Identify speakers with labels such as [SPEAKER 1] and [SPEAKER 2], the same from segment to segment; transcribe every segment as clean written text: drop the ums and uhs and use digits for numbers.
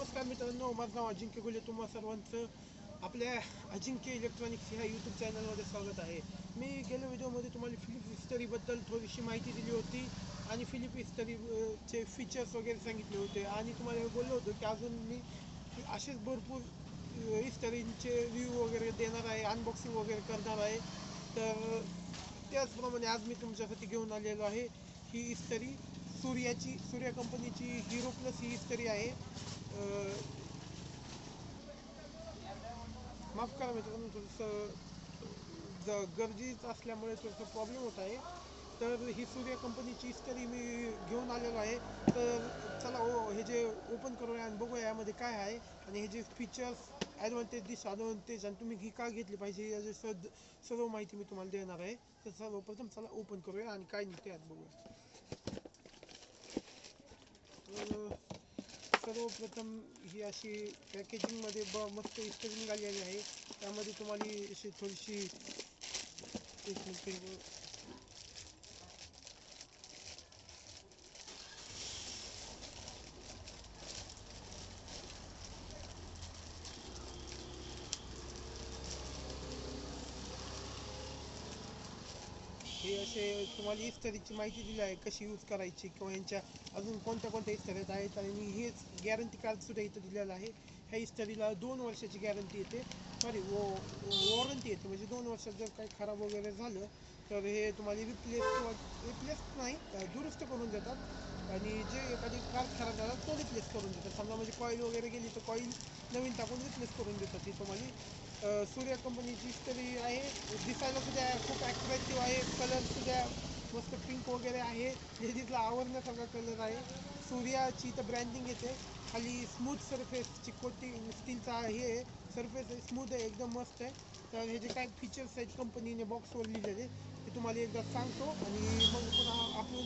[SPEAKER 1] नमस्कार मित्रांनो, माझं नाव अजिंक्य गुले. तुम्हा सर्वांचं आपल्या अजिंक्य इलेक्ट्रॉनिक्स ह्या यूट्यूब चॅनलमध्ये स्वागत आहे. मी गेल्या व्हिडिओमध्ये तुम्हाला फिलिप्स इस्त्रीबद्दल थोडीशी माहिती दिली होती आणि फिलिप्स इस्त्रीचे फीचर्स वगैरे सांगितले होते आणि तुम्हाला बोललो होतो की अजून मी असेच भरपूर इस्त्रींचे रिव्ह्यू वगैरे देणार आहे, अनबॉक्सिंग वगैरे करणार आहे. तर त्याचप्रमाणे आज मी तुमच्यासाठी घेऊन आलेलो आहे ही इस्त्री. सूर्या कंपनीची हिरो प्लस ही इस्त्री आहे. माफ करा मित्रांनो, थोडंसं गरजेचं असल्यामुळे थोडंसं प्रॉब्लेम होत आहे. तर ही सूर्या कंपनीची इस्त्री मी घेऊन आलेलो आहे. तर चला हे जे ओपन करूया आणि बघूया यामध्ये काय आहे आणि हे जे फीचर्स, ॲडव्हान्टेज, डिसॲडव्हान्टेज आणि तुम्ही ही का घेतली पाहिजे याची सर्व माहिती मी तुम्हाला देणार आहे. तर सर्वप्रथम चला ओपन करूया आणि काय निघते यात बघूया. सर्वप्रथम ही अशी पॅकेजिंगमध्ये मस्त इस्त्री निघालेली आहे. त्यामध्ये तुम्हाला अशी थोडीशी हे असे तुम्हाला इस्त्रीची माहिती दिली आहे, कशी यूज करायची किंवा यांच्या अजून कोणत्या कोणत्या इस्त्र्यात आहेत. आणि हेच गॅरंटी कार्डसुद्धा इथं दिलेलं आहे. ह्या इस्त्रीला 2 वर्षाची गॅरंटी येते, सॉरी वॉरंटी येते. म्हणजे 2 वर्षात जर काही खराब वगैरे झालं तर हे तुम्हाला रिप्लेस नाही, दुरुस्त करून देतात. आणि जे एखादी पार्ट खराब झाला तो रिप्लेस करून देतात. समजा म्हणजे कॉईल वगैरे गेली तर कॉईल नवीन टाकून रिप्लेस करून देतात. ही तुम्हाला सूर्या कंपनीची इस्त्री आहे. दिसायला सुद्धा खूप ॲट्रॅक्टिव्ह आहे. कलरसुद्धा मस्त पिंक वगैरे आहे, लेडीजला आवडण्यासारखा कलर आहे. सूर्याची इथं ब्रँडिंग येते. खाली स्मूथ सरफेसची कोटिंग स्टीलचा हे सरफेस स्मूथ आहे, एकदम मस्त आहे. तर हे जे काही फीचर्स आहेत कंपनीने बॉक्सवर लिहिलेले ते तुम्हाला एकदा सांगतो आणि मग पुन्हा आपण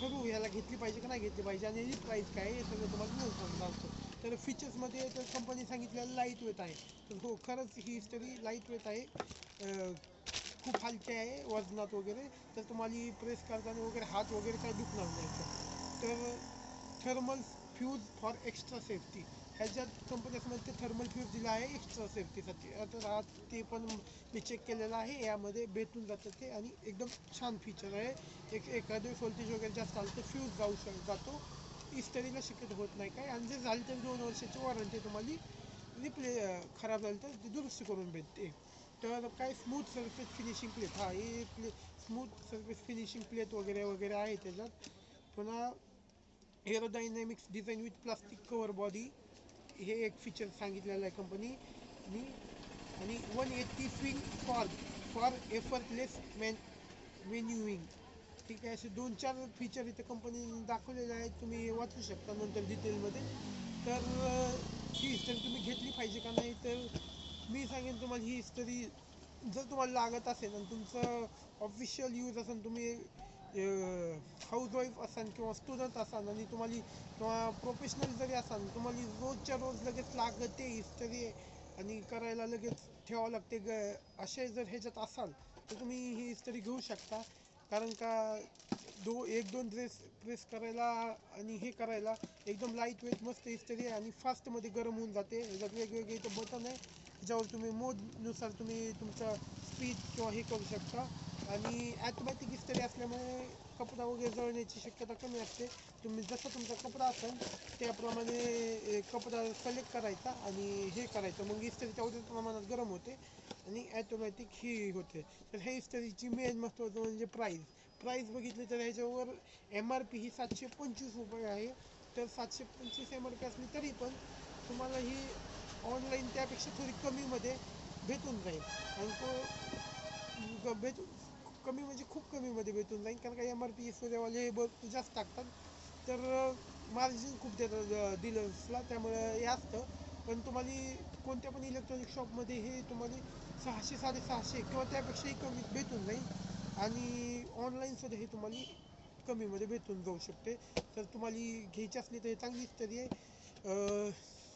[SPEAKER 1] ठरवू ह्याला घेतली पाहिजे का नाही घेतली पाहिजे आणि याची प्राईस काय आहे हे सगळं तुम्हाला मिळून सांगतो. तर फीचर्समध्ये तर कंपनी सांगितलेलं लाईट वेट आहे. तर हो, खरंच ही इस्त्री लाईट वेट आहे, खूप हलकी आहे वजनात वगैरे. तर तुम्हाला प्रेस करताना वगैरे हात वगैरे काही दुखणार नाही. तर thermal fuse for extra safety, ह्याच्यात कंपनी असं म्हणते थर्मल फ्यूज दिला आहे एक्स्ट्रा सेफ्टीसाठी. आता ते पण मी चेक केलेलं आहे, यामध्ये भेटून जातं ते आणि एकदम छान फीचर आहे. एखादे व्होल्टेज वगैरे जास्त आलं तर फ्यूज जातो. इस्त्रीला शक्यतो होत नाही काय. आणि जे झालं तर 2 वर्षाची वॉरंटी तुम्हाला खराब झालं तर ती दुरुस्त करून भेटते. तर काय स्मूथ सरफेस फिनिशिंग प्लेट, हा हे स्मूथ सरफेस फिनिशिंग प्लेट वगैरे वगैरे आहे त्याच्यात. पुन्हा aerodynamics design with plastic cover body, हे एक फीचर सांगितलेलं आहे कंपनीनी. आणि 180 स्विंग फॉर एफर्टलेस मेन्युइंग. ठीक आहे, असे 2-4 फीचर इथे कंपनीने दाखवलेले आहेत. तुम्ही वाचू शकता नंतर डिटेलमध्ये. तर ही इस्त्री तुम्ही घेतली पाहिजे का नाही, तर मी सांगेन तुम्हाला ही इस्त्री जर तुम्हाला लागत असेल आणि तुमचं ऑफिशियल यूज असेल, तुम्ही हाऊसवाईफ असाल किंवा स्टुडंट असाल आणि तुम्हाला किंवा प्रोफेशनल जरी असाल, तुम्हाला रोजच्या रोज लगेच लागते इस्त्री आणि करायला लगेच ठेवावं लागते असे जर ह्याच्यात असाल तर तुम्ही ही इस्त्री घेऊ शकता. कारण का 1-2 ड्रेस प्रेस करायला आणि हे करायला एकदम लाईट वेट मस्त इस्त्री आहे आणि फास्टमध्ये गरम होऊन जाते. ह्याच्यात वेगवेगळे इथं बटन आहे ज्यावर तुम्ही मोडनुसार तुम्ही तुमचा स्पीड किंवा हे करू शकता. आणि ॲटोमॅटिक इस्त्री असल्यामुळे कपडा वगैरे जळण्याची शक्यता कमी असते. तुम्ही जसा तुमचा कपडा असेल त्याप्रमाणे कपडा सिलेक्ट करायचा आणि हे करायचं, मग इस्त्री तेवढ्याच प्रमाणात गरम होते आणि ॲटोमॅटिक ही होते. तर हे इस्त्रीची मेन महत्त्वाचं म्हणजे प्राईस बघितली तर ह्याच्यावर MRP ही 725 रुपये आहे. तर 725 MRP असली तरी पण तुम्हाला ही ऑनलाईन त्यापेक्षा थोडी कमीमध्ये भेटून जाईल. आणि तो भेटून कमी म्हणजे खूप कमीमध्ये भेटून जाईल, कारण का MRP सूर्यवाले भरपूर जास्त टाकतात. तर मार्जिन खूप देतात डीलर्सला, त्यामुळे हे असतं. पण तुम्हाला कोणत्या पण इलेक्ट्रॉनिक शॉपमध्ये हे तुम्हाला 600-650 किंवा त्यापेक्षाही कमी भेटून जाईल. आणि ऑनलाईनसुद्धा हे तुम्हाला कमीमध्ये भेटून जाऊ शकते. तर तुम्हाला घ्यायची असली तर हे चांगली इस्त्री आहे.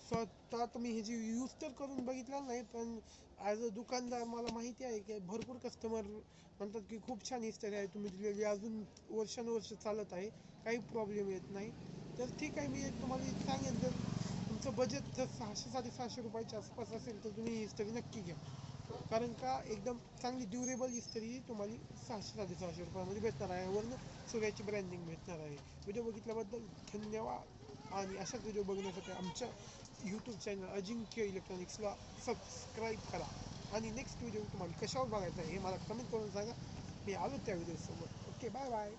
[SPEAKER 1] स्वतः तुम्ही हे जी यूज तर करून बघितलं नाही, पण ॲज अ दुकानदार मला माहिती आहे की भरपूर कस्टमर म्हणतात की खूप छान इस्त्री आहे तुम्ही दिलेली, अजून वर्षानुवर्ष चालत आहे, काही प्रॉब्लेम येत नाही. तर ठीक आहे, मी तुम्हाला सांगेन जर तुमचं बजेट जर 600-750 आसपास असेल तर तुम्ही ही इस्त्री नक्की घ्या. कारण का एकदम चांगली ड्युरेबल इस्त्री तुम्हाला 600-650 रुपयामध्ये भेटणार आहे. वरून सूर्याची ब्रँडिंग भेटणार आहे. व्हिडिओ बघितल्याबद्दल धन्यवाद आणि अशाच व्हिडिओ बघण्यासाठी आमच्या यूट्यूब चॅनल अजिंक्य इलेक्ट्रॉनिक्सला सबस्क्राईब करा. आणि नेक्स्ट व्हिडिओ तुम्हाला कशावर बघायचा आहे हे मला कमेंट करून सांगा. मी आलो त्या व्हिडिओसोबत. Okay, bye bye.